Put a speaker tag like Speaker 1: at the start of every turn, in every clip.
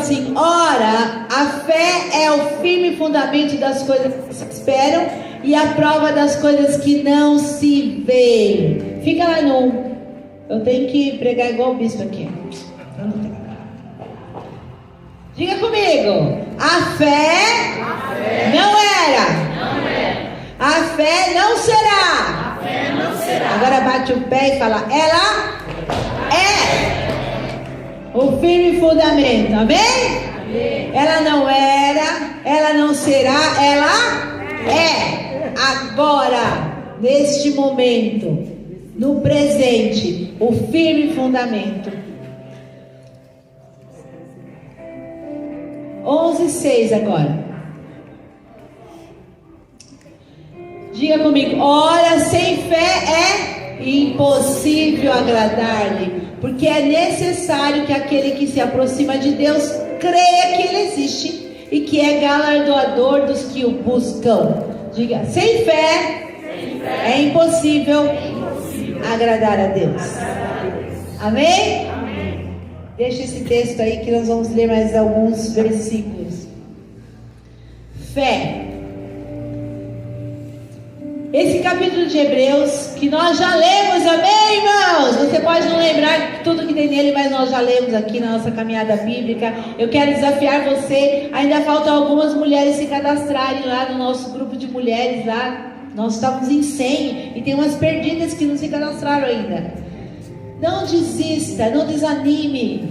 Speaker 1: assim: ora, a fé é o firme fundamento das coisas que se esperam e a prova das coisas que não se veem. Fica lá no... Eu tenho que pregar igual o bispo aqui. Diga comigo: a fé não era. A fé não será. Agora bate o pé e fala: ela é o firme fundamento. Amém? Ela não era, ela não será, ela é. Agora, neste momento, no presente, o firme fundamento. 11:6 agora. Diga comigo: ora, sem fé é impossível agradar-lhe, porque é necessário que aquele que se aproxima de Deus creia que Ele existe e que é galardoador dos que o buscam. Diga: sem fé é impossível agradar a Deus. Amém? Deixa esse texto aí que nós vamos ler mais alguns versículos. Fé. Esse capítulo de Hebreus, que nós já lemos, amém, irmãos? Você pode não lembrar tudo que tem nele, mas nós já lemos aqui na nossa caminhada bíblica. Eu quero desafiar você. Ainda faltam algumas mulheres se cadastrarem lá no nosso grupo de mulheres lá. Nós estamos em 100 e tem umas perdidas que não se cadastraram ainda. Não desista, não desanime.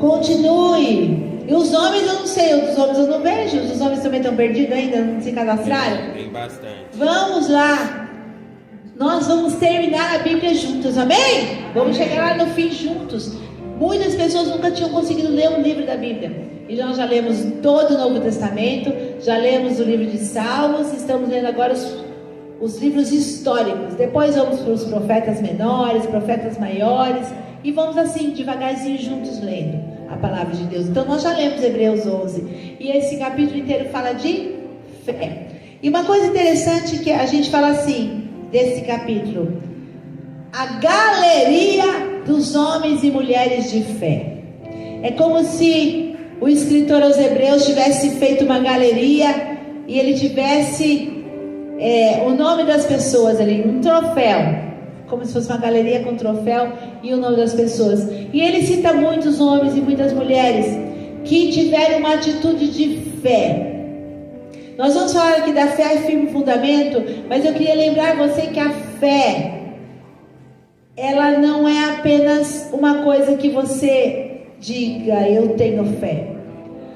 Speaker 1: Continue. E os homens eu não sei, os homens eu não vejo. Os homens também estão perdidos ainda, não se cadastraram?
Speaker 2: Tem bastante.
Speaker 1: Vamos lá. Nós vamos terminar a Bíblia juntos, amém? Vamos chegar lá no fim juntos. Muitas pessoas nunca tinham conseguido ler um livro da Bíblia. E nós já lemos todo o Novo Testamento, já lemos o livro de Salmos, estamos lendo agora os livros históricos. Depois vamos para os profetas menores, profetas maiores, e vamos assim, devagarzinho juntos lendo a palavra de Deus. Então nós já lemos Hebreus 11, e esse capítulo inteiro fala de fé. E uma coisa interessante que a gente fala assim, desse capítulo: a galeria dos homens e mulheres de fé. É como se o escritor aos Hebreus tivesse feito uma galeria e ele tivesse o nome das pessoas ali, um troféu, como se fosse uma galeria com troféu e o nome das pessoas. E ele cita muitos homens e muitas mulheres que tiveram uma atitude de fé. Nós vamos falar aqui da fé é firme fundamento, mas eu queria lembrar você que a fé, ela não é apenas uma coisa que você diga, eu tenho fé.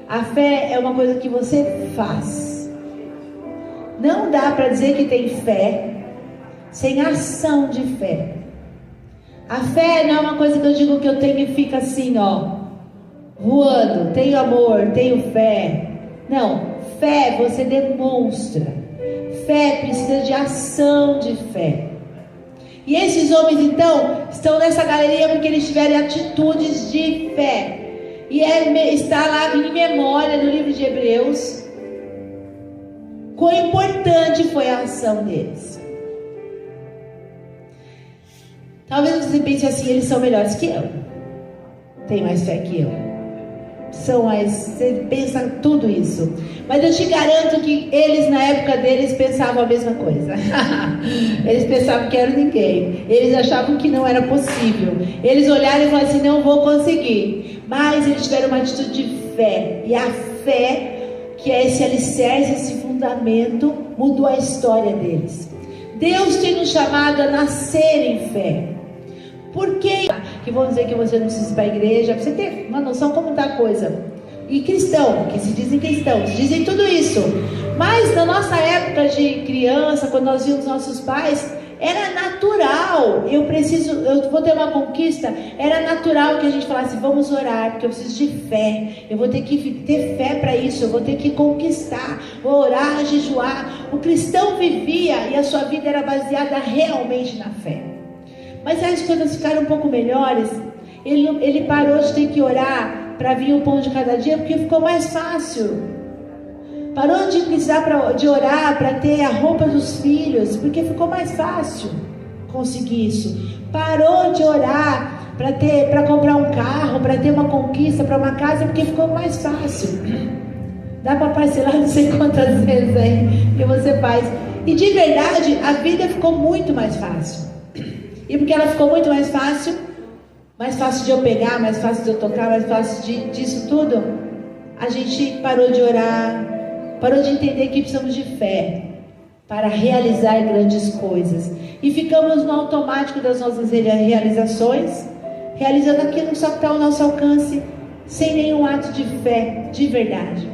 Speaker 1: A fé é uma coisa que você faz. Não dá para dizer que tem fé sem ação de fé. A fé não é uma coisa que eu digo que eu tenho e fica assim, voando. Tenho amor, tenho fé. Não, fé você demonstra. Fé precisa de ação de fé. E esses homens então estão nessa galeria porque eles tiveram atitudes de fé. E está lá em memória no livro de Hebreus quão importante foi a ação deles. Talvez você pense assim: eles são melhores que eu, tem mais fé que eu, são mais... Você pensa tudo isso, mas eu te garanto que eles na época deles pensavam a mesma coisa. Eles pensavam que era ninguém, eles achavam que não era possível, eles olharam e falaram assim: não vou conseguir. Mas eles tiveram uma atitude de fé, e a fé, que é esse alicerce, esse fundamento, mudou a história deles. Deus tem nos chamado a nascer em fé. Por que vão dizer que você não precisa ir para a igreja? Pra você ter uma noção como está a coisa. E cristão, que se dizem cristãos, dizem tudo isso. Mas na nossa época de criança, quando nós víamos nossos pais, era natural. Eu vou ter uma conquista. Era natural que a gente falasse: vamos orar, porque eu preciso de fé. Eu vou ter que ter fé para isso. Eu vou ter que conquistar. Vou orar, jejuar. O cristão vivia e a sua vida era baseada realmente na fé. Mas as coisas ficaram um pouco melhores. Ele parou de ter que orar para vir o pão de cada dia, porque ficou mais fácil. Parou de precisar de orar para ter a roupa dos filhos, porque ficou mais fácil conseguir isso. Parou de orar para comprar um carro, para ter uma conquista, para uma casa, porque ficou mais fácil. Dá para parcelar não sei quantas vezes aí que você faz. E de verdade, a vida ficou muito mais fácil. E porque ela ficou muito mais fácil de eu pegar, mais fácil de eu tocar, mais fácil disso tudo, a gente parou de orar, parou de entender que precisamos de fé para realizar grandes coisas. E ficamos no automático das nossas realizações, realizando aquilo que só está ao nosso alcance, sem nenhum ato de fé, de verdade.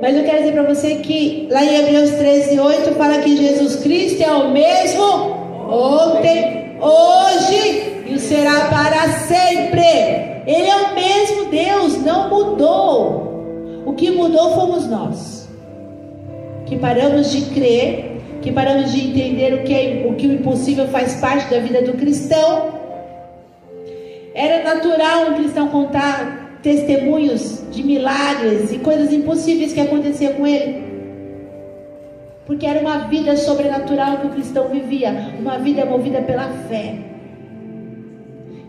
Speaker 1: Mas eu quero dizer para você que lá em Hebreus 13:8 fala que Jesus Cristo é o mesmo ontem, hoje e o será para sempre. Ele é o mesmo Deus, não mudou. O que mudou fomos nós, que paramos de crer, que paramos de entender o que o impossível faz parte da vida do cristão. Era natural um cristão contar testemunhos de milagres e coisas impossíveis que aconteciam com ele, porque era uma vida sobrenatural que o cristão vivia, uma vida movida pela fé.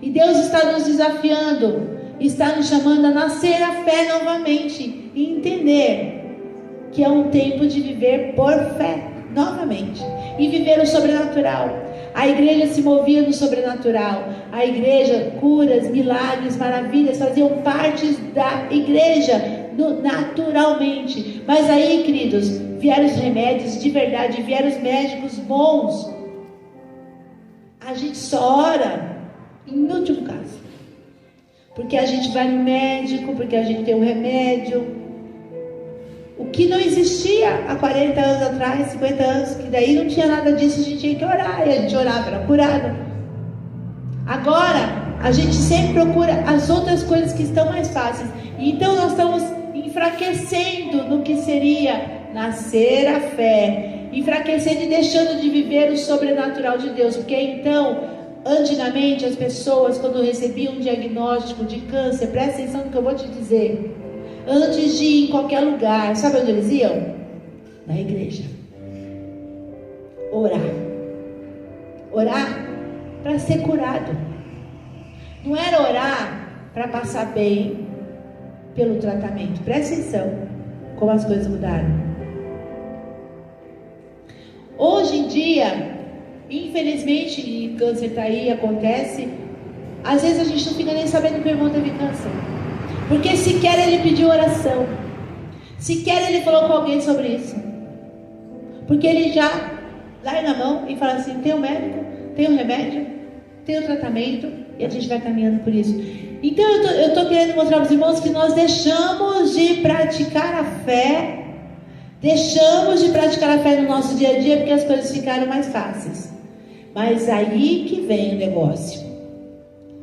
Speaker 1: E Deus está nos desafiando, está nos chamando a nascer a fé novamente e entender que é um tempo de viver por fé novamente e viver o sobrenatural. A igreja se movia no sobrenatural. A igreja, curas, milagres, maravilhas faziam parte da igreja naturalmente. Mas aí, queridos, vieram os remédios de verdade, vieram os médicos bons. A gente só ora em último caso, porque a gente vai no médico, porque a gente tem um remédio. O que não existia há 40 anos atrás, 50 anos, que daí não tinha nada disso, a gente tinha que orar, e a gente orava, era curado. Agora, a gente sempre procura as outras coisas que estão mais fáceis. E então nós estamos enfraquecendo no que seria nascer a fé, enfraquecendo e deixando de viver o sobrenatural de Deus. Porque então, antigamente, as pessoas, quando recebiam um diagnóstico de câncer, presta atenção no que eu vou te dizer, antes de ir em qualquer lugar, sabe onde eles iam? Na igreja. Orar para ser curado. Não era orar para passar bem pelo tratamento. Presta atenção como as coisas mudaram. Hoje em dia, infelizmente, e câncer está aí, acontece, às vezes a gente não fica nem sabendo que o irmão teve câncer, porque sequer ele pediu oração, sequer ele falou com alguém sobre isso, porque ele já larga a mão e fala assim: tem um médico, tem um remédio, tem um tratamento, e a gente vai caminhando por isso. Então eu estou querendo mostrar para os irmãos que nós deixamos de praticar a fé, deixamos de praticar a fé no nosso dia a dia, porque as coisas ficaram mais fáceis. Mas aí que vem o negócio,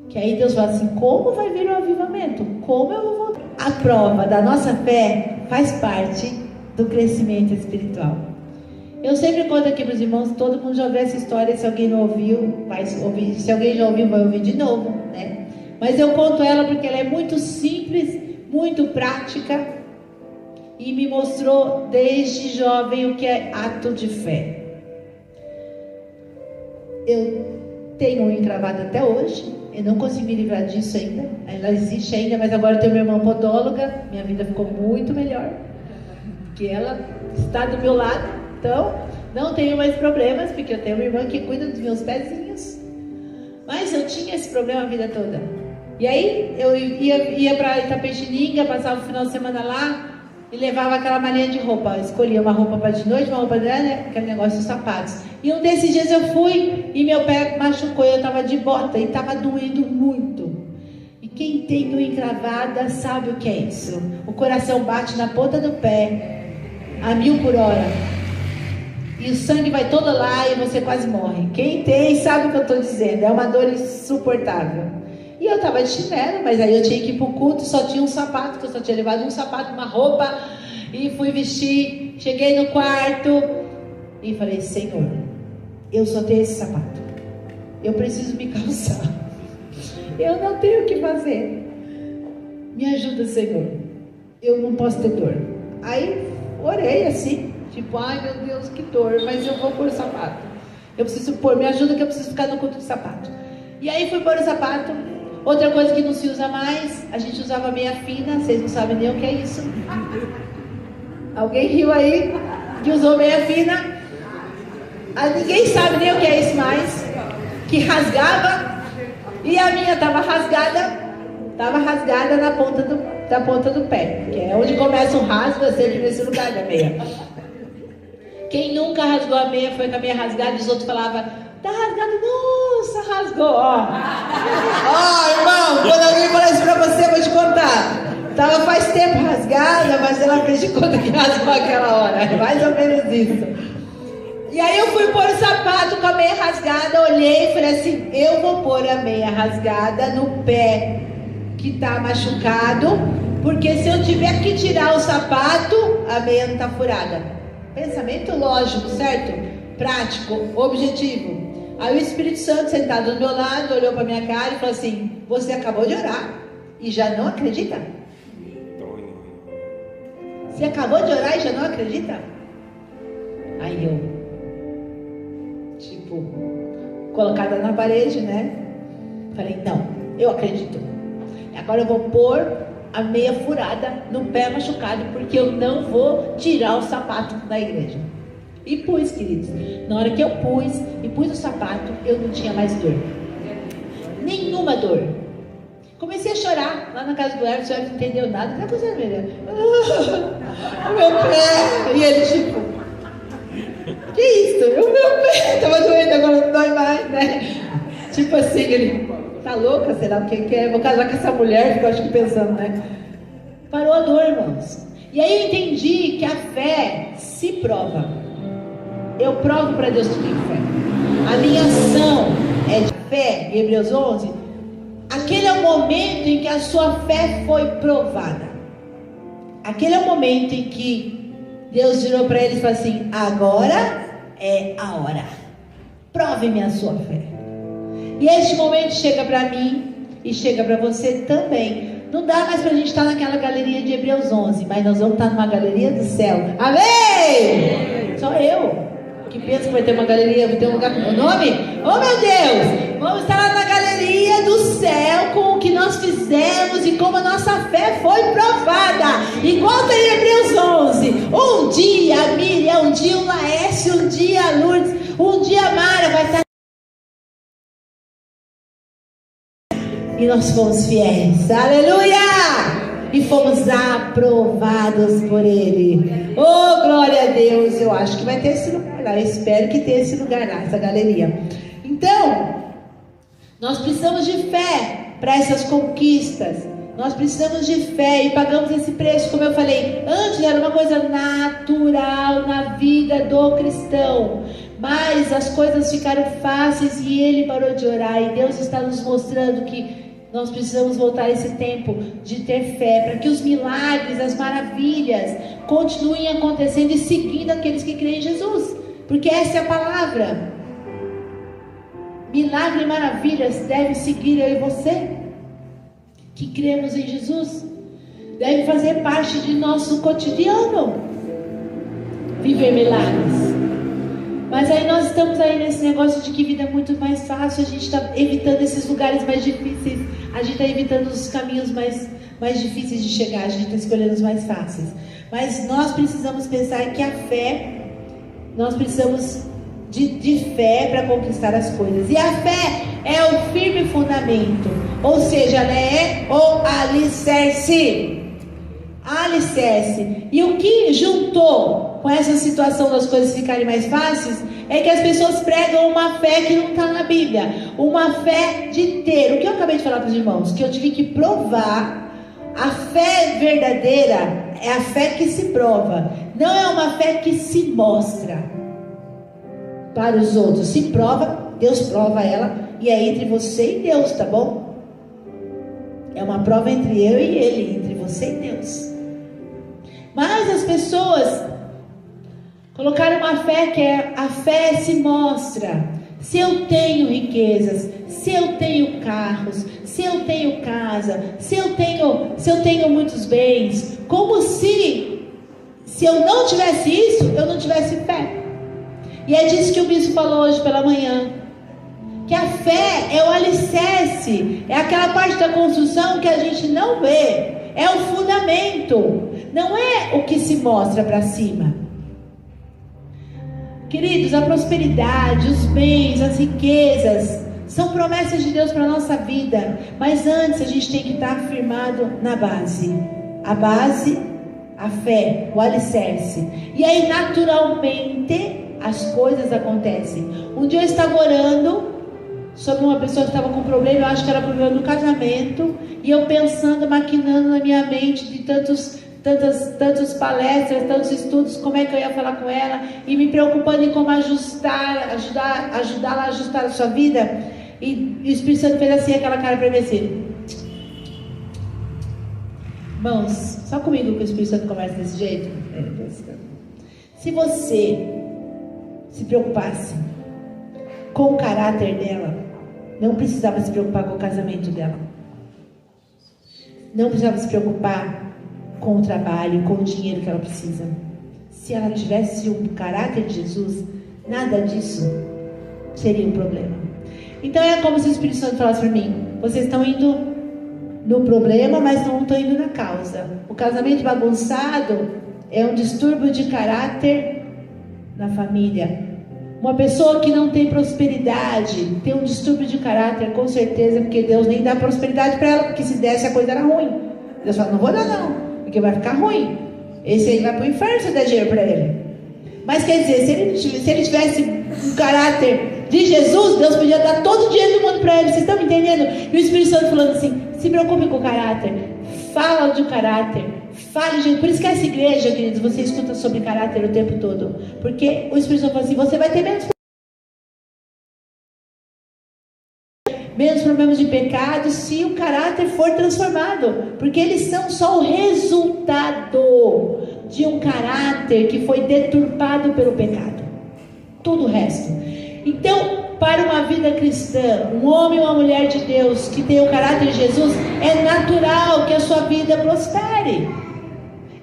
Speaker 1: que aí Deus fala assim: como vai vir o avivamento? Como eu vou voltar? A prova da nossa fé faz parte do crescimento espiritual. Eu sempre conto aqui para os irmãos, todo mundo já ouviu essa história, se alguém não ouviu, vai ouvir, se alguém já ouviu, vai ouvir de novo, né? Mas eu conto ela porque ela é muito simples, muito prática, e me mostrou desde jovem o que é ato de fé. Eu tenho unha encravada até hoje, eu não consegui me livrar disso ainda, ela existe ainda, mas agora eu tenho minha irmã podóloga, minha vida ficou muito melhor, porque ela está do meu lado, então não tenho mais problemas, porque eu tenho uma irmã que cuida dos meus pezinhos. Mas eu tinha esse problema a vida toda. E aí eu ia para Itapetininga, passava o final de semana lá e levava aquela malinha de roupa. Eu escolhia uma roupa para de noite, uma roupa de né, aquele negócio dos sapatos. E um desses dias eu fui e meu pé machucou, eu estava de bota e estava doendo muito. E quem tem unha encravada sabe o que é isso. O coração bate na ponta do pé a 1000 por hora. E o sangue vai todo lá e você quase morre. Quem tem sabe o que eu estou dizendo. É uma dor insuportável. E eu estava de chinelo, mas aí eu tinha que ir para o culto. Só tinha um sapato, que eu só tinha levado um sapato, uma roupa. E fui vestir. Cheguei no quarto e falei: Senhor, eu só tenho esse sapato. Eu preciso me calçar. Eu não tenho o que fazer. Me ajuda, Senhor. Eu não posso ter dor. Aí orei assim. Tipo, ai meu Deus, que dor, mas eu vou pôr o sapato. Eu preciso pôr, me ajuda que eu preciso ficar no culto de sapato. E aí fui pôr o sapato. Outra coisa que não se usa mais, a gente usava meia fina, vocês não sabem nem o que é isso. Alguém riu aí que usou meia fina? Ninguém sabe nem o que é isso mais. Que rasgava. E a minha estava rasgada na ponta do pé. Que é onde começa o rasgo, é sempre nesse lugar da meia. Quem nunca rasgou a meia foi com a meia rasgada e os outros falavam: tá rasgado, nossa, rasgou, ó. Ó, irmão, quando alguém falar isso pra você, eu vou te contar. Tava faz tempo rasgada, mas ela fez de conta que rasgou aquela hora. É mais ou menos isso. E aí eu fui pôr o sapato com a meia rasgada, olhei e falei assim: eu vou pôr a meia rasgada no pé que tá machucado, porque se eu tiver que tirar o sapato, a meia não tá furada. Pensamento lógico, certo? Prático, objetivo. Aí o Espírito Santo sentado do meu lado olhou para minha cara e falou assim: você acabou de orar e já não acredita? Você acabou de orar e já não acredita? Aí eu, tipo, colocada na parede, né? Falei: não, eu acredito. Agora eu vou pôr a meia furada no pé machucado, porque eu não vou tirar o sapato da igreja. E pus, queridos. Na hora que eu pus e pus o sapato, eu não tinha mais dor. Nenhuma dor. Comecei a chorar lá na casa do Everton. O Everton não entendeu nada. Tá coisa vermelha. O meu pé. E ele tipo: que isso? O meu pé tava doendo, agora não dói mais, né? Tipo assim, ele: tá louca? Será o que é? Vou casar com essa mulher? Fico acho que pensando, né? Parou a dor, irmãos. E aí eu entendi que a fé se prova. Eu provo para Deus que tenho fé. A minha ação é de fé, em Hebreus 11. Aquele é o momento em que a sua fé foi provada. Aquele é o momento em que Deus virou para eles e falou assim: agora é a hora. Prove-me a sua fé. E este momento chega para mim e chega para você também. Não dá mais para a gente estar naquela galeria de Hebreus 11, mas nós vamos estar numa galeria do céu. Amém? Só eu que penso que vai ter uma galeria, vai ter um lugar com meu nome? Oh meu Deus! Vamos estar lá na galeria do céu com o que nós fizemos e como a nossa fé foi provada. Igual tem em Hebreus 11. Um dia a Miriam, um dia o Laércio, um dia a Lourdes, um dia a Mara vai estar. E nós fomos fiéis. Aleluia! E fomos aprovados por Ele. Oh, glória a Deus. Eu acho que vai ter esse lugar lá. Eu espero que tenha esse lugar lá, essa galeria. Então, nós precisamos de fé para essas conquistas. Nós precisamos de fé e pagamos esse preço, como eu falei. Antes era uma coisa natural na vida do cristão. Mas as coisas ficaram fáceis e ele parou de orar. E Deus está nos mostrando que nós precisamos voltar a esse tempo de ter fé, para que os milagres, as maravilhas continuem acontecendo e seguindo aqueles que creem em Jesus, porque essa é a palavra. Milagre e maravilhas devem seguir eu e você, que cremos em Jesus, deve fazer parte de nosso cotidiano, viver milagres. Mas aí nós estamos aí nesse negócio de que vida é muito mais fácil, a gente está evitando esses lugares mais difíceis, a gente está evitando os caminhos mais difíceis de chegar, a gente está escolhendo os mais fáceis. Mas nós precisamos pensar que a fé, nós precisamos de fé para conquistar as coisas. E a fé é o firme fundamento, ou seja, ela é o alicerce. Alicerce. E o que juntou com essa situação das coisas ficarem mais fáceis é que as pessoas pregam uma fé que não está na Bíblia, uma fé de ter. O que eu acabei de falar para os irmãos, que eu tive que provar. A fé verdadeira é a fé que se prova, não é uma fé que se mostra para os outros. Se prova, Deus prova ela, e é entre você e Deus, tá bom? É uma prova entre eu e Ele, entre você e Deus. Mas as pessoas colocaram uma fé que é a fé se mostra. Se eu tenho riquezas, se eu tenho carros, se eu tenho casa, se eu tenho muitos bens, como se eu não tivesse isso, eu não tivesse fé. E é disso que o bispo falou hoje pela manhã, que a fé é o alicerce, é aquela parte da construção que a gente não vê, é o fundamento, não é o que se mostra para cima. Queridos, a prosperidade, os bens, as riquezas são promessas de Deus para a nossa vida, mas antes a gente tem que estar firmado na base. A base, a fé, o alicerce. E aí naturalmente as coisas acontecem. Um dia eu estava orando sobre uma pessoa que estava com problema, eu acho que era problema no casamento, e eu pensando, maquinando na minha mente de tantas palestras, tantos estudos, como é que eu ia falar com ela, e me preocupando em como ajudá-la a ajustar a sua vida. E o Espírito Santo fez assim, aquela cara para mim assim. Irmãos, só comigo que o Espírito Santo conversa desse jeito. Se você se preocupasse com o caráter dela, não precisava se preocupar com o casamento dela, não precisava se preocupar com o trabalho, com o dinheiro que ela precisa. Se ela tivesse o caráter de Jesus, nada disso seria um problema. Então é como se o Espírito Santo falasse para mim: vocês estão indo no problema, mas não estão indo na causa. O casamento bagunçado é um distúrbio de caráter na família. Uma pessoa que não tem prosperidade tem um distúrbio de caráter, com certeza, porque Deus nem dá prosperidade para ela, porque se desse a coisa era ruim. Deus fala: não vou dar não, porque vai ficar ruim. Esse aí vai para o inferno se der dinheiro para ele. Mas quer dizer, se ele tivesse um caráter de Jesus, Deus podia dar todo o dinheiro do mundo para ele. Vocês estão me entendendo? E o Espírito Santo falando assim: se preocupe com o caráter, fala de caráter, fale, gente. Por isso que essa igreja, queridos, você escuta sobre caráter o tempo todo, porque o Espírito Santo fala assim: você vai ter menos problemas de pecado se o caráter for transformado, porque eles são só o resultado de um caráter que foi deturpado pelo pecado. Tudo o resto. Então, para uma vida cristã, um homem ou uma mulher de Deus que tem o caráter de Jesus, é natural que a sua vida prospere.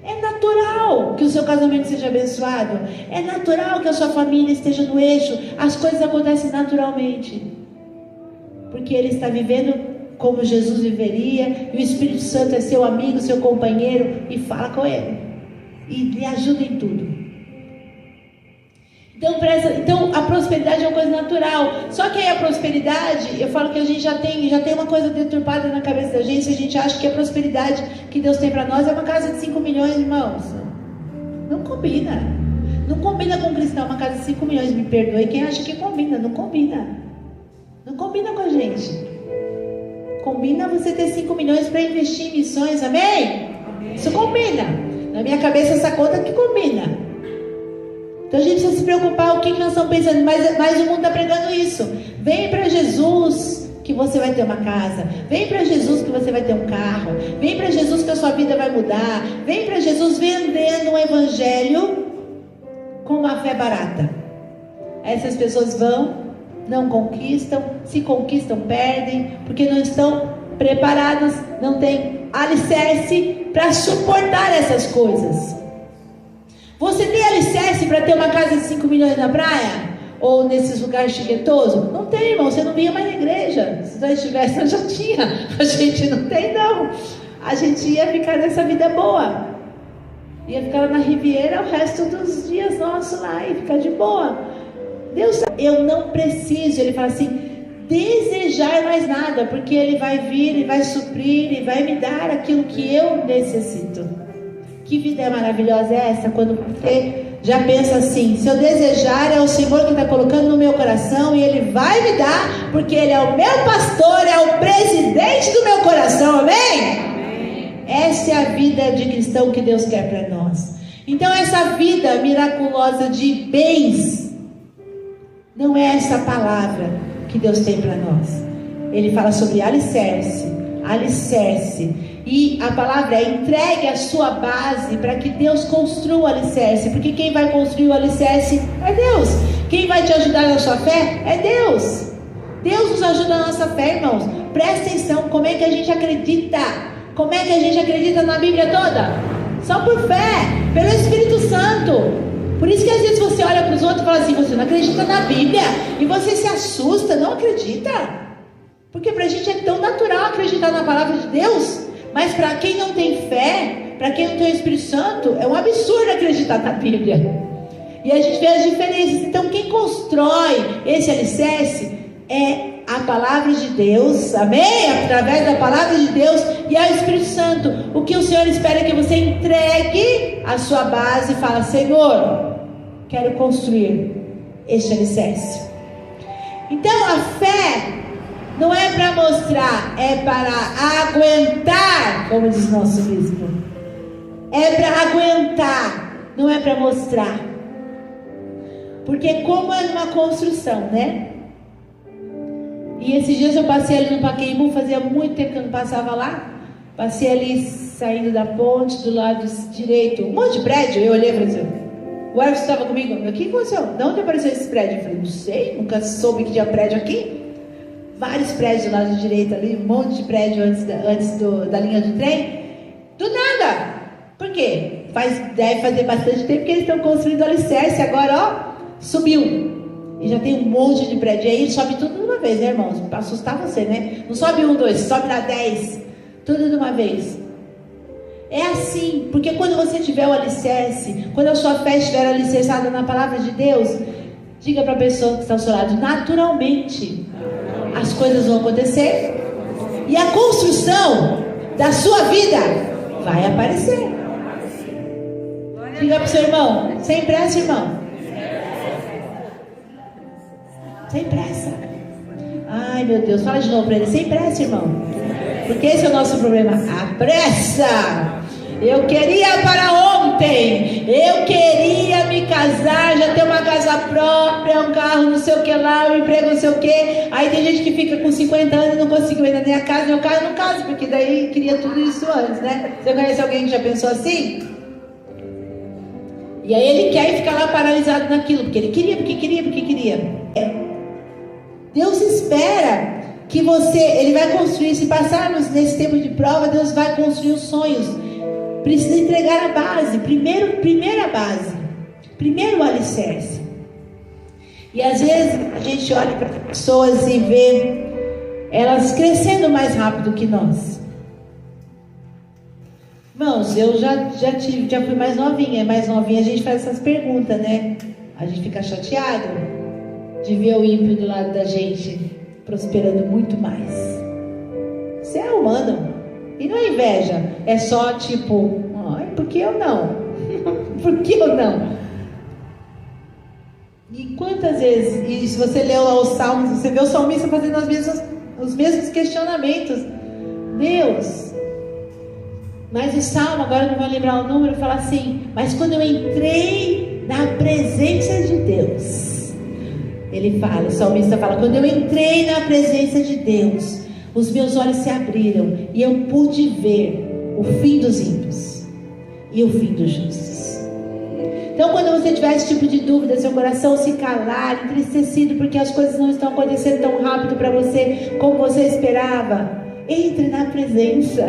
Speaker 1: É natural que o seu casamento seja abençoado. É natural que a sua família esteja no eixo. As coisas acontecem naturalmente, porque ele está vivendo como Jesus viveria, e o Espírito Santo é seu amigo, seu companheiro, e fala com ele, e lhe ajuda em tudo. Então a prosperidade é uma coisa natural. Só que aí a prosperidade, eu falo que a gente já tem uma coisa deturpada na cabeça da gente. A gente acha que a prosperidade que Deus tem para nós é uma casa de 5 milhões, irmãos. Não combina. Não combina com um cristão uma casa de 5 milhões, me perdoe quem acha que combina. Não combina. Não combina com a gente. Combina você ter 5 milhões para investir em missões, amém? Isso combina. Na minha cabeça essa conta que combina. Então a gente precisa se preocupar o que nós estamos pensando, mas o mundo está pregando isso. Vem para Jesus que você vai ter uma casa. Vem para Jesus que você vai ter um carro. Vem para Jesus que a sua vida vai mudar. Vem para Jesus vendendo um evangelho com uma fé barata. Essas pessoas vão, não conquistam, se conquistam, perdem, porque não estão preparadas, não têm alicerce para suportar essas coisas. Você tem alicerce para ter uma casa de 5 milhões na praia? Ou nesses lugares chiquetosos? Não tem, irmão, você não vinha mais na igreja. Se nós tivesse, eu já tinha. A gente não tem, não. A gente ia ficar nessa vida boa. Ia ficar lá na Riviera o resto dos dias nossos lá e ficar de boa. Deus, eu não preciso, ele fala assim, desejar mais nada, porque ele vai vir, ele vai suprir, ele vai me dar aquilo que eu necessito. Que vida é maravilhosa é essa, quando você já pensa assim: se eu desejar, é o Senhor que está colocando no meu coração e Ele vai me dar, porque Ele é o meu pastor, é o presidente do meu coração, amém? Amém. Essa é a vida de cristão que Deus quer para nós. Então essa vida miraculosa de bens, não é essa palavra que Deus tem para nós. Ele fala sobre alicerce, alicerce. E a palavra é: entregue a sua base para que Deus construa o alicerce. Porque quem vai construir o alicerce é Deus. Quem vai te ajudar na sua fé é Deus. Deus nos ajuda na nossa fé, irmãos. Presta atenção, como é que a gente acredita? Como é que a gente acredita na Bíblia toda? Só por fé, pelo Espírito Santo. Por isso que às vezes você olha para os outros e fala assim, você não acredita na Bíblia, e você se assusta, não acredita, porque para a gente é tão natural acreditar na palavra de Deus, mas para quem não tem fé, para quem não tem o Espírito Santo, é um absurdo acreditar na Bíblia. E a gente vê as diferenças. Então quem constrói esse alicerce é a palavra de Deus, amém? Através da palavra de Deus e ao Espírito Santo. O que o Senhor espera é que você entregue a sua base e fala, Senhor, quero construir este alicerce. Então a fé não é para mostrar, é para aguentar, como diz nosso bispo. É para aguentar, não é para mostrar. Porque como é uma construção, né? E esses dias eu passei ali no Pacaembu, fazia muito tempo que eu não passava lá. Passei ali saindo da ponte, do lado direito, um monte de prédio. Eu olhei e falei assim, o Everson estava comigo, o que aconteceu? De onde apareceu esse prédio? Eu falei, não sei, nunca soube que tinha prédio aqui. Vários prédios do lado direito ali, um monte de prédio antes da linha do trem. Do nada. Por quê? Deve fazer bastante tempo que eles estão construindo o alicerce. Agora, ó, subiu. E já tem um monte de prédio. E aí sobe tudo de uma vez, né, irmãos? Para assustar você, né? Não sobe 1, 2, sobe lá 10. Tudo de uma vez. É assim, porque quando você tiver o alicerce, quando a sua fé estiver alicerçada na palavra de Deus, diga para a pessoa que está ao seu lado, naturalmente as coisas vão acontecer e a construção da sua vida vai aparecer. Diga para o seu irmão, sem pressa, irmão. Sem pressa. Ai, meu Deus, fala de novo para ele, sem pressa, irmão. Porque esse é o nosso problema, a pressa. Eu queria para ontem, eu queria me casar, já ter uma casa própria, um carro, não sei o que lá, um emprego, não sei o que. Aí tem gente que fica com 50 anos e não conseguiu ainda nem a casa, nem o carro, não casa, porque daí queria tudo isso antes, né? Você conhece alguém que já pensou assim? E aí ele quer e fica lá paralisado naquilo, porque ele queria, porque queria. Deus espera que ele vai construir, se passarmos nesse tempo de prova, Deus vai construir os sonhos. Precisa entregar a base, primeira base, primeiro o alicerce. E às vezes a gente olha para pessoas e vê elas crescendo mais rápido que nós. Irmãos, eu já fui mais novinha a gente faz essas perguntas, né? A gente fica chateado de ver o ímpio do lado da gente prosperando muito mais. Isso é humano. E não é inveja, é só tipo, ai, por que eu não? Por que eu não? E quantas vezes, e se você leu lá os salmos, você vê o salmista fazendo os mesmos questionamentos. Deus, mas o salmo, agora eu não vou lembrar o número, fala assim, mas quando eu entrei na presença de Deus, ele fala, o salmista fala, quando eu entrei na presença de Deus, os meus olhos se abriram e eu pude ver o fim dos ímpios e o fim dos justos. Então quando você tiver esse tipo de dúvida, seu coração se calar, entristecido porque as coisas não estão acontecendo tão rápido para você como você esperava, entre na presença.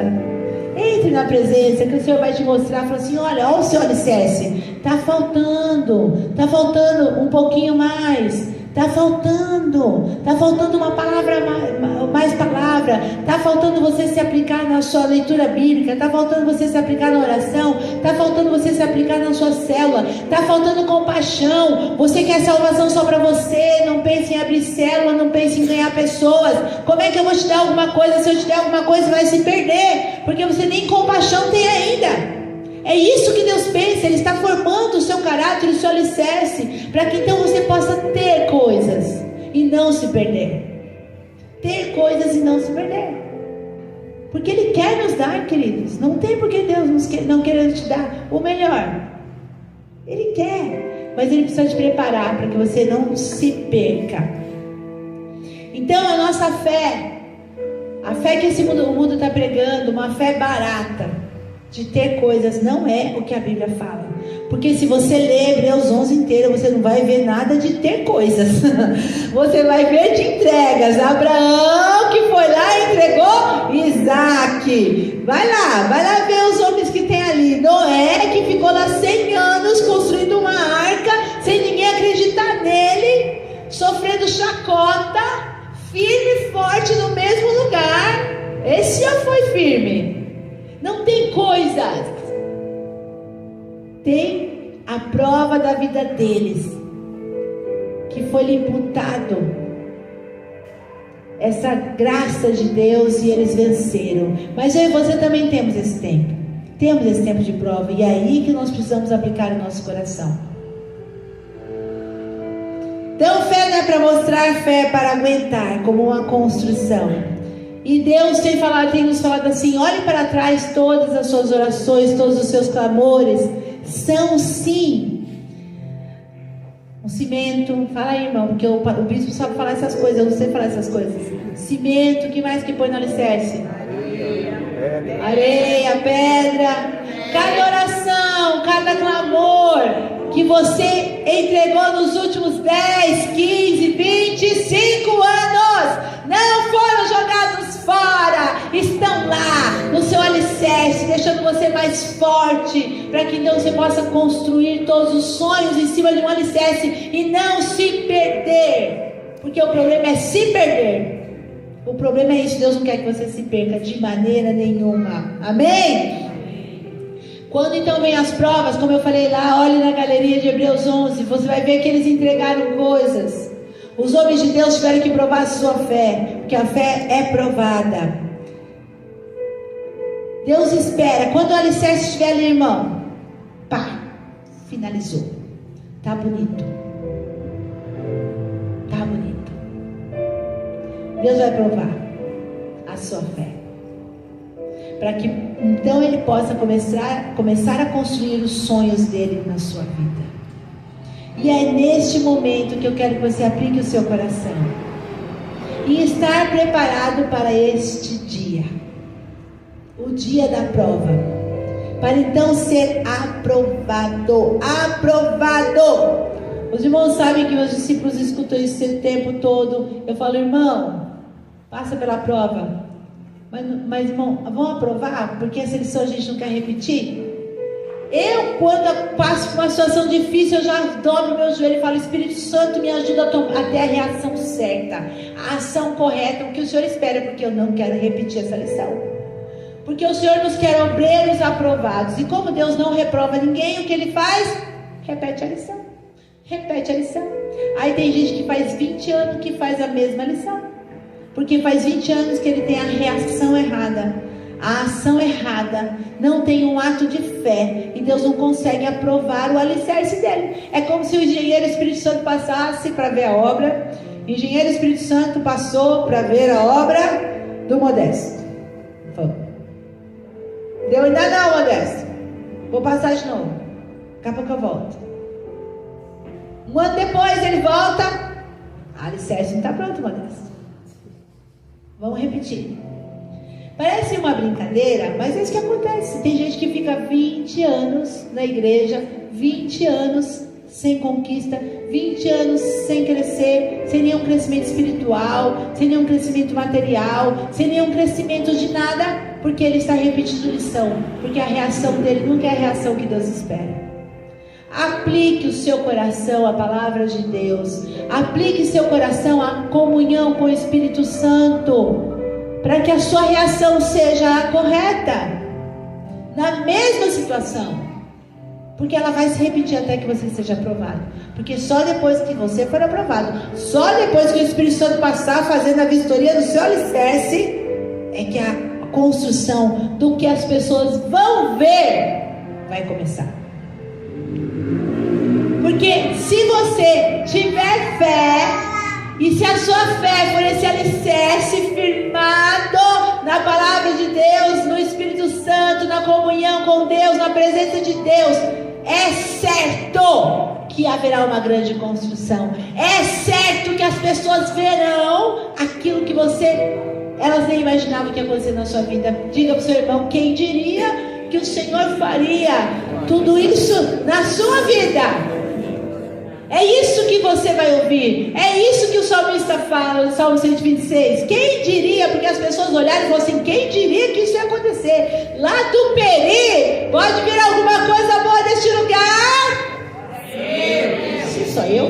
Speaker 1: Entre na presença, que o Senhor vai te mostrar. Fala assim, olha o seu alicerce, está faltando um pouquinho mais. Está faltando uma palavra, mais palavra. Está faltando você se aplicar na sua leitura bíblica. Está faltando você se aplicar na oração. Está faltando você se aplicar na sua célula. Está faltando compaixão. Você quer salvação só para você. Não pense em abrir célula, não pense em ganhar pessoas. Como é que eu vou te dar alguma coisa? Se eu te der alguma coisa, vai se perder, porque você nem compaixão tem ainda. É isso que Deus pensa. Ele está formando o seu caráter, o seu alicerce, para que então você possa ter coisas e não se perder. Ter coisas e não se perder, porque Ele quer nos dar, queridos. Não tem por que Deus não querer te dar o melhor. Ele quer, mas Ele precisa te preparar para que você não se perca. Então a nossa fé, a fé que o mundo está pregando, uma fé barata de ter coisas, não é o que a Bíblia fala. Porque se você ler Hebreus 11 inteiro, você não vai ver nada de ter coisas. Você vai ver de entregas. Abraão que foi lá e entregou Isaac. Vai lá ver os homens que tem ali. Noé que ficou lá 100 anos construindo uma arca cota, firme e forte no mesmo lugar. Esse já foi firme. Não tem coisas. Tem a prova da vida deles, que foi lhe imputado essa graça de Deus e eles venceram. Mas eu e você também temos esse tempo. Temos esse tempo de prova. E é aí que nós precisamos aplicar o nosso coração. Então fé não é para mostrar, fé é para aguentar, como uma construção. E Deus tem nos falado assim: olhe para trás, todas as suas orações, todos os seus clamores são sim um cimento. Fala aí, irmão, porque o bispo sabe falar essas coisas, eu não sei falar essas coisas. Cimento, o que mais que põe no alicerce? Areia, pedra. Cada oração, cada clamor que você entregou nos últimos 10, 15, 25 anos não foram jogados fora, estão lá no seu alicerce, deixando você mais forte, para que então você possa construir todos os sonhos em cima de um alicerce e não se perder, porque o problema é se perder. O problema é isso. Deus não quer que você se perca de maneira nenhuma. Amém? Quando então vem as provas, como eu falei lá, olhe na galeria de Hebreus 11, você vai ver que eles entregaram coisas. Os homens de Deus tiveram que provar a sua fé, porque a fé é provada. Deus espera, quando o alicerce estiver ali, irmão, pá, finalizou. Tá bonito. Tá bonito. Deus vai provar a sua fé, para que então ele possa começar a construir os sonhos dele na sua vida. E é neste momento que eu quero que você aplique o seu coração e estar preparado para este dia, o dia da prova, para então ser aprovado. Os irmãos sabem que meus discípulos escutam isso o tempo todo. Eu falo: irmão, passa pela prova. Mas irmão, vamos aprovar? Porque essa lição a gente não quer repetir. Eu, quando passo por uma situação difícil, eu já dobro meu joelho e falo: Espírito Santo, me ajuda a ter a reação certa, a ação correta, o que o Senhor espera, porque eu não quero repetir essa lição. Porque o Senhor nos quer obreiros aprovados. E como Deus não reprova ninguém, o que Ele faz? Repete a lição. Repete a lição. Aí tem gente que faz 20 anos que faz a mesma lição, porque faz 20 anos que ele tem a reação errada, a ação errada, não tem um ato de fé, e Deus não consegue aprovar o alicerce dele. É como se o engenheiro Espírito Santo passasse para ver a obra. O engenheiro Espírito Santo passou para ver a obra do Modesto. Deu ainda não, Modesto. Vou passar de novo. Daqui a pouco eu volto. Um ano depois ele volta. A alicerce não está pronto, Modesto. Vamos repetir. Parece uma brincadeira, mas é isso que acontece. Tem gente que fica 20 anos na igreja, 20 anos sem conquista, 20 anos sem crescer, sem nenhum crescimento espiritual, sem nenhum crescimento material, sem nenhum crescimento de nada, porque ele está repetindo lição, porque a reação dele nunca é a reação que Deus espera. Aplique o seu coração à palavra de Deus, aplique seu coração à comunhão com o Espírito Santo, para que a sua reação seja a correta, na mesma situação, porque ela vai se repetir até que você seja aprovado, porque só depois que você for aprovado, só depois que o Espírito Santo passar fazendo a vistoria do seu alicerce, é que a construção do que as pessoas vão ver vai começar. Porque se você tiver fé, e se a sua fé for esse alicerce firmado na palavra de Deus, no Espírito Santo, na comunhão com Deus, na presença de Deus, é certo que haverá uma grande construção. É certo que as pessoas verão aquilo que elas nem imaginavam que ia acontecer na sua vida. Diga para o seu irmão: quem diria que o Senhor faria tudo isso na sua vida? É isso que você vai ouvir. É isso que o salmista fala no Salmo 126. Quem diria? Porque as pessoas olharam e falaram assim: quem diria que isso ia acontecer? Lá do Peri, pode vir alguma coisa boa deste lugar? Sim, sou eu.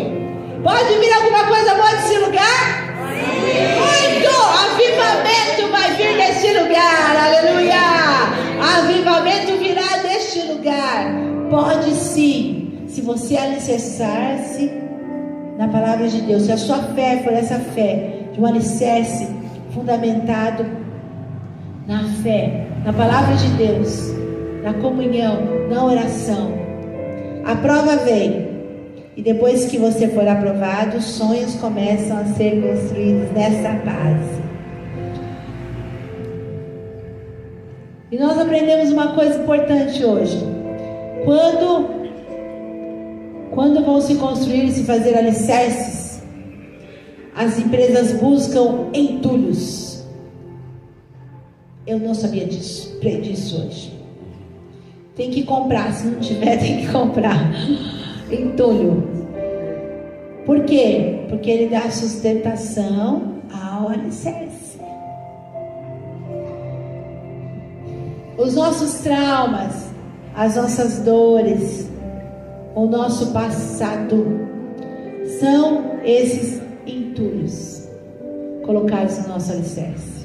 Speaker 1: Pode vir alguma coisa boa desse lugar? lugar pode sim, se você alicerçar-se na palavra de Deus, se a sua fé for essa fé de um alicerce fundamentado na fé, na palavra de Deus, na comunhão, na oração. A prova vem, e depois que você for aprovado, os sonhos começam a ser construídos nessa base. E nós aprendemos uma coisa importante hoje. Quando vão se construir e se fazer alicerces, as empresas buscam entulhos. Eu não sabia disso, aprendi isso hoje. Tem que comprar, se não tiver, tem que comprar entulho. Por quê? Porque ele dá sustentação ao alicerce. Os nossos traumas, as nossas dores, o nosso passado, são esses entulhos colocados no nosso alicerce.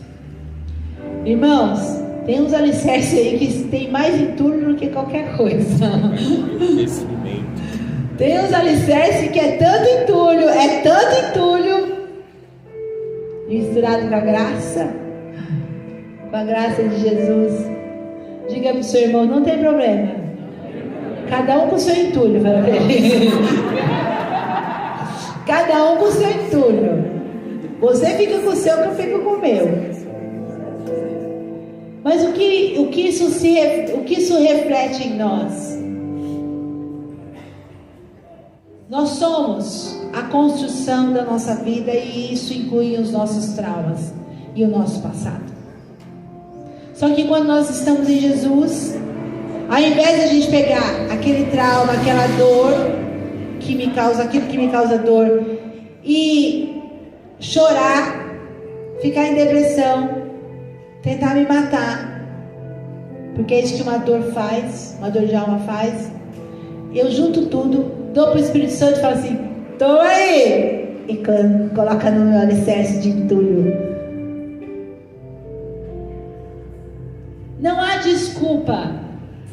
Speaker 1: Irmãos, tem uns alicerces aí que tem mais entulho do que qualquer coisa. Tem uns alicerces que é tanto entulho, misturado com a graça de Jesus. Diga para o seu irmão, não tem problema. Cada um com o seu entulho, fala para ele. Cada um com o seu entulho. Você fica com o seu, que eu fico com o meu. Mas o que isso reflete em nós? Nós somos a construção da nossa vida, e isso inclui os nossos traumas e o nosso passado. Só que quando nós estamos em Jesus, ao invés de a gente pegar aquele trauma, aquela dor aquilo que me causa dor, e chorar, ficar em depressão, tentar me matar, porque é isso que uma dor faz, uma dor de alma faz, eu junto tudo, dou para o Espírito Santo e falo assim, toma aí, e coloca no meu alicerce de entulho. Não há desculpa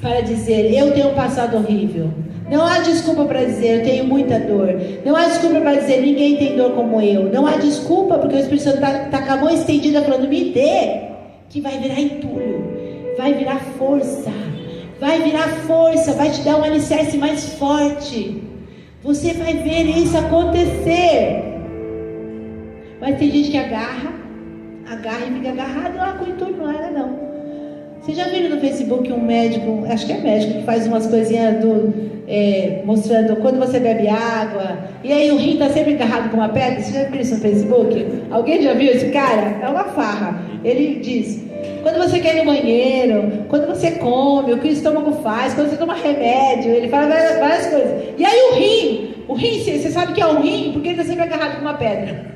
Speaker 1: para dizer, eu tenho um passado horrível. Não há desculpa para dizer, eu tenho muita dor. Não há desculpa para dizer, ninguém tem dor como eu. Não há desculpa, porque o Espírito Santo está com a mão estendida falando, me dê, que vai virar entulho, vai virar força, vai te dar um alicerce mais forte. Você vai ver isso acontecer. Mas tem gente que agarra e fica agarrado, com entulho não era não. Vocês já viram no Facebook um médico, acho que é médico, que faz umas coisinhas mostrando quando você bebe água, e aí o rim está sempre agarrado com uma pedra? Vocês já viram isso no Facebook? Alguém já viu esse cara? É uma farra. Ele diz, quando você quer ir no banheiro, quando você come, o que o estômago faz, quando você toma remédio, ele fala várias coisas. E aí o rim, você sabe que é o rim, porque ele está sempre agarrado com uma pedra.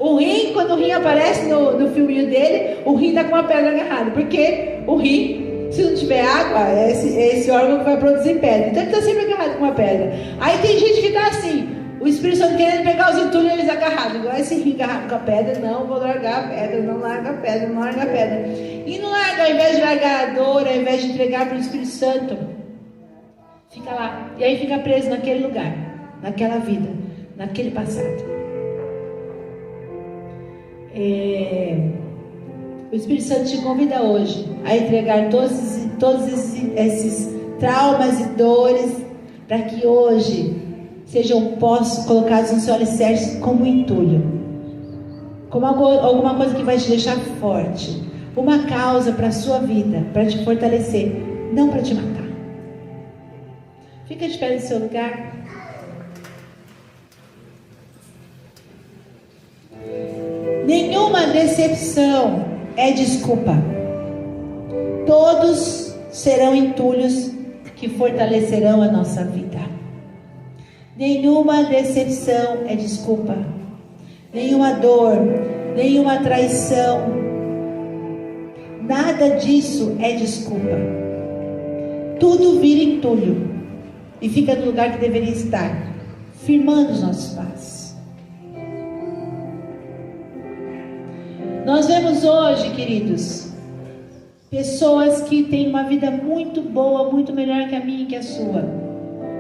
Speaker 1: O rim, quando o rim aparece no filminho dele, o rim está com uma pedra agarrada, porque o rim, se não tiver água, é esse órgão que vai produzir pedra. Então ele está sempre agarrado com uma pedra. Aí tem gente que está assim, o Espírito Santo querendo pegar os entulhos e eles agarrados. Igual esse rim agarrado com a pedra, não vou largar a pedra, não larga a pedra, não larga a pedra. E não larga, ao invés de largar a dor, ao invés de entregar para o Espírito Santo, fica lá. E aí fica preso naquele lugar, naquela vida, naquele passado. O Espírito Santo te convida hoje a entregar todos esses traumas e dores, para que hoje sejam colocados no seu alicerce como entulho, como alguma coisa que vai te deixar forte, uma causa para a sua vida, para te fortalecer, não para te matar. Fica de pé no seu lugar. Nenhuma decepção é desculpa. Todos serão entulhos que fortalecerão a nossa vida. Nenhuma decepção é desculpa. Nenhuma dor, nenhuma traição, nada disso é desculpa. Tudo vira entulho e fica no lugar que deveria estar, firmando os nossos passos. Nós vemos hoje, queridos, Pessoas que têm uma vida muito boa, muito melhor que a minha e que a sua,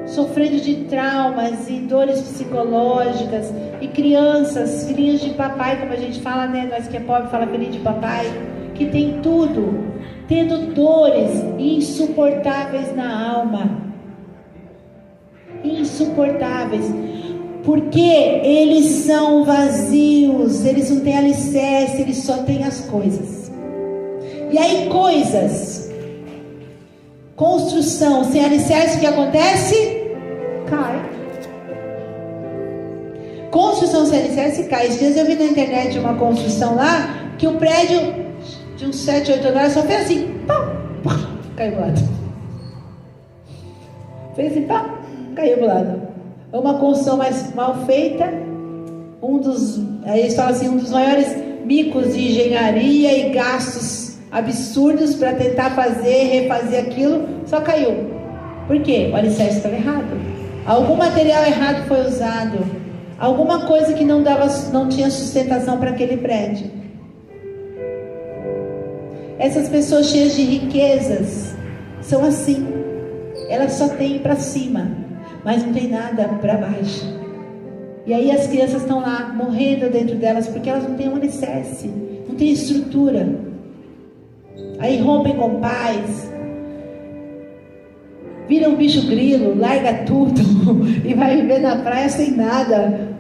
Speaker 1: sofrendo de traumas e dores psicológicas, e crianças, filhinhos de papai, como a gente fala, né? Nós que é pobre fala filhinho de papai, que tem tudo, tendo dores insuportáveis na alma, insuportáveis, porque eles são vazios, eles não têm alicerce, eles só têm as coisas. E aí coisas, construção sem alicerce, o que acontece? Cai. Construção sem alicerce cai. Esses dias eu vi na internet uma construção lá, que o prédio de uns 7, 8 andares só fez assim, pá, pá, caiu pro lado. Fez assim, pá, caiu pro lado. É uma construção mais mal feita. Aí eles falam assim, um dos maiores micos de engenharia e gastos absurdos para tentar refazer aquilo, só caiu. Por quê? O alicerce estava errado. Algum material errado foi usado. Alguma coisa que não tinha sustentação para aquele prédio. Essas pessoas cheias de riquezas são assim. Elas só têm para cima, mas não tem nada para baixo. E aí as crianças estão lá morrendo dentro delas porque elas não têm um alicerce, não têm estrutura. Aí rompem com pais, vira um bicho grilo, larga tudo e vai viver na praia sem nada.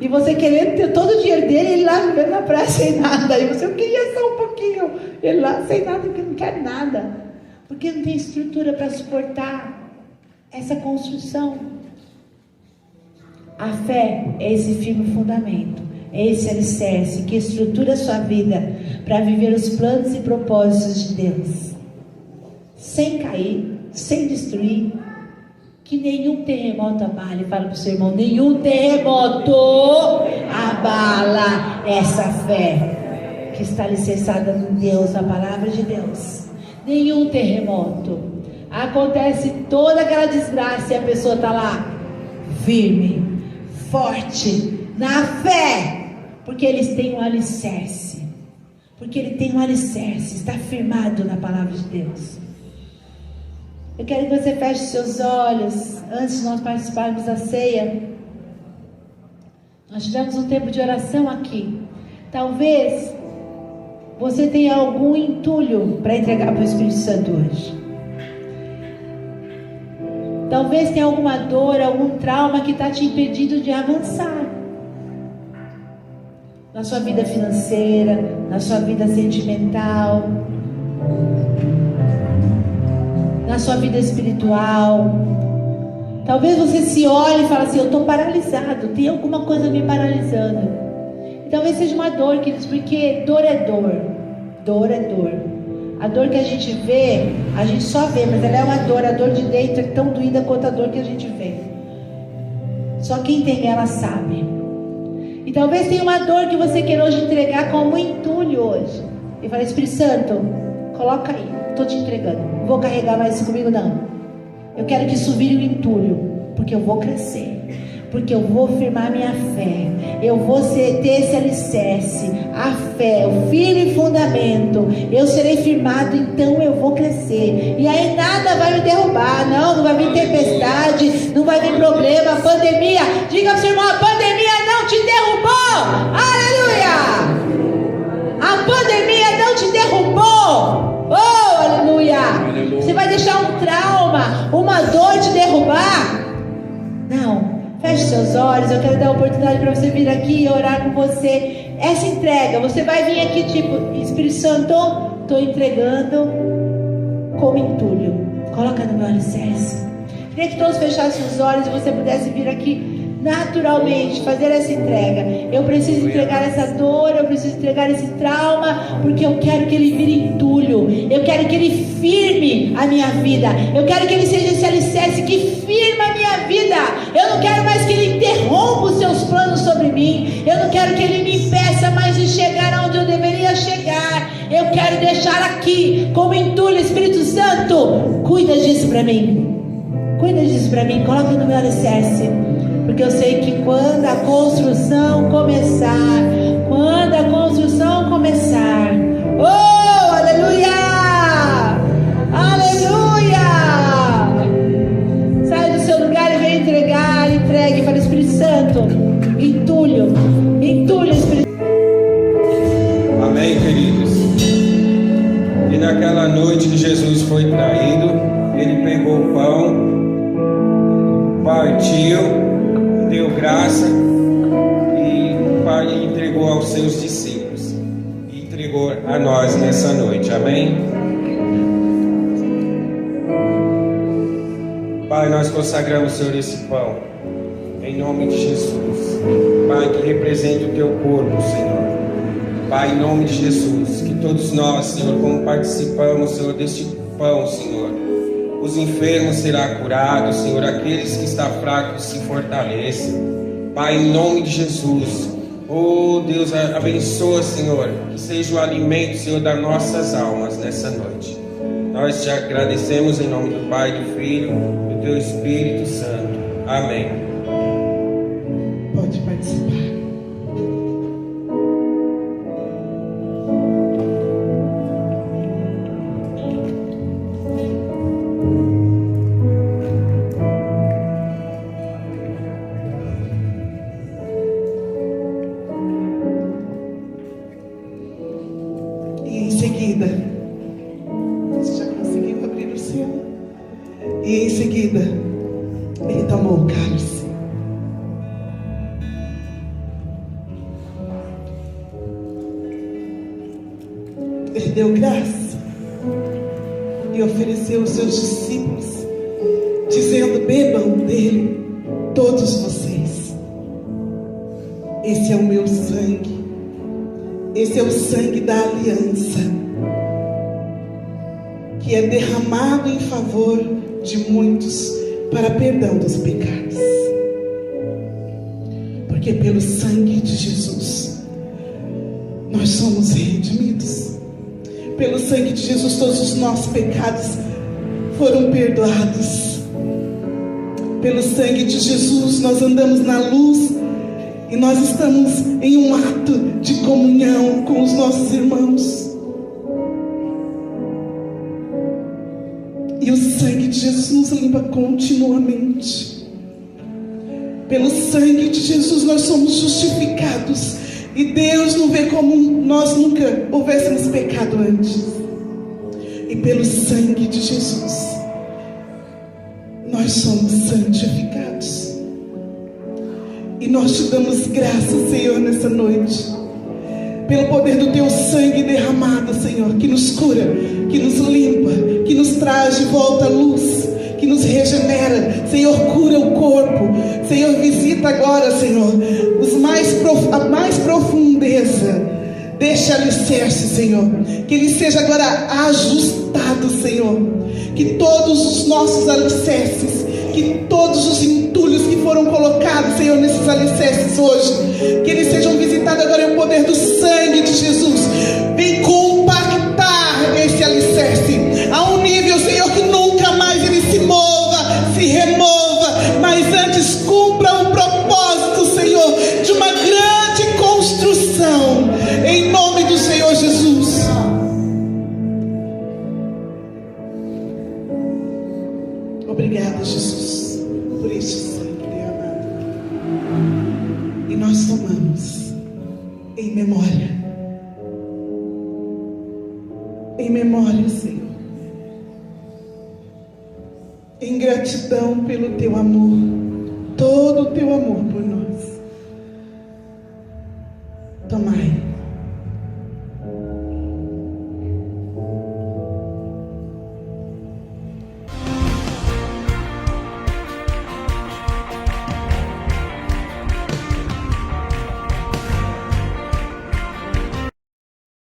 Speaker 1: E você querendo ter todo o dinheiro dele, ele lá vivendo na praia sem nada. E você queria só um pouquinho, ele lá sem nada porque não quer nada, porque não tem estrutura para suportar essa construção. A fé é esse firme fundamento, é esse alicerce que estrutura a sua vida para viver os planos e propósitos de Deus, sem cair, sem destruir. Que nenhum terremoto abale. Fala para o seu irmão: nenhum terremoto abala essa fé que está alicerçada em Deus, na palavra de Deus. Nenhum terremoto. Acontece toda aquela desgraça e a pessoa está lá firme, forte, na fé, porque eles têm um alicerce. Porque ele tem um alicerce, está firmado na palavra de Deus. Eu quero que você feche seus olhos antes de nós participarmos da ceia. Nós tivemos um tempo de oração aqui. Talvez você tenha algum entulho para entregar para o Espírito Santo hoje. Talvez tenha alguma dor, algum trauma que está te impedindo de avançar. Na sua vida financeira, na sua vida sentimental, na sua vida espiritual. Talvez você se olhe e fale assim: eu estou paralisado, tem alguma coisa me paralisando. E talvez seja uma dor, queridos, porque dor é dor. Dor é dor. A dor que a gente vê, a gente só vê, mas ela é uma dor. A dor de dentro é tão doída quanto a dor que a gente vê. Só quem tem ela sabe. E talvez tenha uma dor que você queira hoje entregar como entulho hoje. E fala: Espírito Santo, coloca aí, estou te entregando. Não vou carregar mais isso comigo não. Eu quero que isso vire um entulho, porque eu vou crescer, porque eu vou firmar minha fé, eu vou ter esse alicerce, a fé, o firme fundamento. Eu serei firmado, então eu vou crescer. E aí nada vai me derrubar, não vai vir tempestade, não vai vir problema, pandemia. Diga para o seu irmão: a pandemia não te derrubou. Aleluia! A pandemia não te derrubou. Oh, aleluia! Você vai deixar um trauma, uma dor te derrubar? Não. Feche seus olhos. Eu quero dar a oportunidade para você vir aqui e orar com você. Essa entrega, você vai vir aqui tipo: Espírito Santo, estou entregando como entulho. Coloca no meu alicerce. Queria que todos fechassem os olhos e você pudesse vir aqui naturalmente fazer essa entrega. Eu preciso entregar essa dor, eu preciso entregar esse trauma, porque eu quero que ele vire entulho. Eu quero que ele firme a minha vida. Eu quero que ele seja esse alicerce que firma a minha vida. Eu não quero mais que ele interrompa os seus planos sobre mim. Eu não quero que ele me impeça mais de chegar onde eu deveria chegar. Eu quero deixar aqui como entulho. Espírito Santo, cuida disso para mim. Cuida disso para mim. Coloca no meu alicerce. Porque eu sei que quando a construção começar, oh, aleluia!
Speaker 2: o pão, partiu, deu graça e o Pai entregou aos seus discípulos e entregou a nós nessa noite, amém? Pai, nós consagramos, Senhor, esse pão em nome de Jesus, Pai, que representa o teu corpo, Senhor. Pai, em nome de Jesus, que todos nós, Senhor, como participamos, Senhor, deste pão, Senhor, os enfermos serão curados, Senhor, aqueles que estão fracos se fortaleçam. Pai, em nome de Jesus, oh Deus, abençoa, Senhor, que seja o alimento, Senhor, das nossas almas nessa noite. Nós te agradecemos em nome do Pai, do Filho, do teu Espírito Santo. Amém.
Speaker 3: Pode participar. Você já conseguiu abrir o seu? E em seguida, ele tomou o cálice. Ele deu graça e ofereceu aos seus discípulos, dizendo: bebam dele todos vocês. Esse é o meu sangue. Esse é o sangue da aliança, que é derramado em favor de muitos para perdão dos pecados. Porque pelo sangue de Jesus nós somos redimidos. Pelo sangue de Jesus todos os nossos pecados foram perdoados. Pelo sangue de Jesus nós andamos na luz e nós estamos em um ato de comunhão com os nossos irmãos. E o sangue de Jesus nos limpa continuamente. Pelo sangue de Jesus nós somos justificados. E Deus não vê como nós nunca houvéssemos pecado antes. E pelo sangue de Jesus nós somos santificados. E nós te damos graças, Senhor, nessa noite, pelo poder do teu sangue derramado, Senhor, que nos cura, que nos limpa, que nos traz de volta a luz, que nos regenera. Senhor, cura o corpo. Senhor, visita agora, Senhor, a mais profundeza deste alicerce, Senhor. Que ele seja agora ajustado, Senhor. Que todos os nossos alicerces, que todos os entulhos que foram colocados, Senhor, nesses alicerces hoje, que eles sejam visitados agora em o poder do sangue de Jesus. Vem compactar esse alicerce a um nível, Senhor, que nunca mais ele se mova, se remova, mas antes cumpra o propósito, Senhor, de uma grande construção, em nome do Senhor Jesus. Obrigada, Jesus, por este sangue derramado. E nós tomamos em memória, Senhor, em gratidão pelo teu amor, todo o teu amor por nós. Tomai.